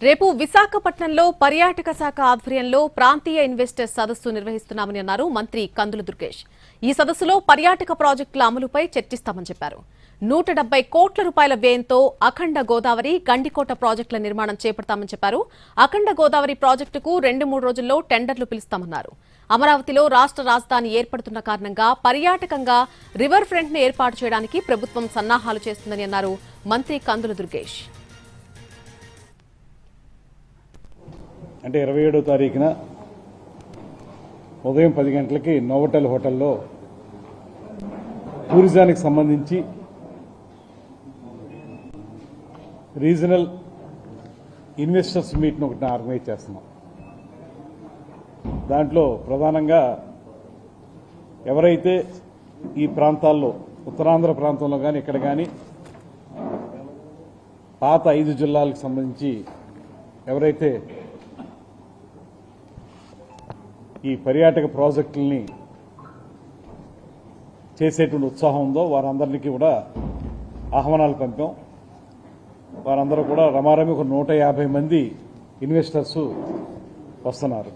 రేపు విశాఖపట్నంలో పర్యాటక శాఖ ఆధ్వర్యంలో ప్రాంతీయ ఇన్వెస్టర్స్ సదస్సు నిర్వహిస్తున్నామని అన్నారు మంత్రి కందుల దుర్గేష్. ఈ సదస్సులో పర్యాటక ప్రాజెక్టుల అమలుపై చర్చిస్తామని చెప్పారు. 170 కోట్ల రూపాయల వ్యయంతో అఖండ గోదావరి, గండికోట ప్రాజెక్టుల నిర్మాణం చేపడతామని చెప్పారు. అఖండ గోదావరి ప్రాజెక్టుకు 2-3 రోజుల్లో టెండర్లు పిలుస్తామన్నారు. అమరావతిలో రాష్ట్ర రాజధాని ఏర్పడుతున్న కారణంగా పర్యాటకంగా రివర్ ఫ్రంట్ ను ఏర్పాటు చేయడానికి ప్రభుత్వం సన్నాహాలు చేస్తుందని అన్నారు మంత్రి కందుల దుర్గేష్. అంటే 27వ తారీఖున ఉదయం 10 గంటలకి నోవోటెల్ హోటల్లో టూరిజానికి సంబంధించి రీజనల్ ఇన్వెస్టర్స్ మీట్ను ఒకటి ఆర్గనైజ్ చేస్తున్నాం. దాంట్లో ప్రధానంగా ఎవరైతే ఈ ప్రాంతాల్లో ఉత్తరాంధ్ర ప్రాంతంలో కానీ ఇక్కడ కానీ పాత 5 జిల్లాలకు సంబంధించి ఎవరైతే ఈ పర్యాటక ప్రాజెక్టుల్ని చేసేటువంటి ఉత్సాహం ఉందో వారందరికీ కూడా ఆహ్వానాలు పంపాం. వారందరూ కూడా రమారమి ఒక 150 మంది ఇన్వెస్టర్స్ వస్తున్నారు.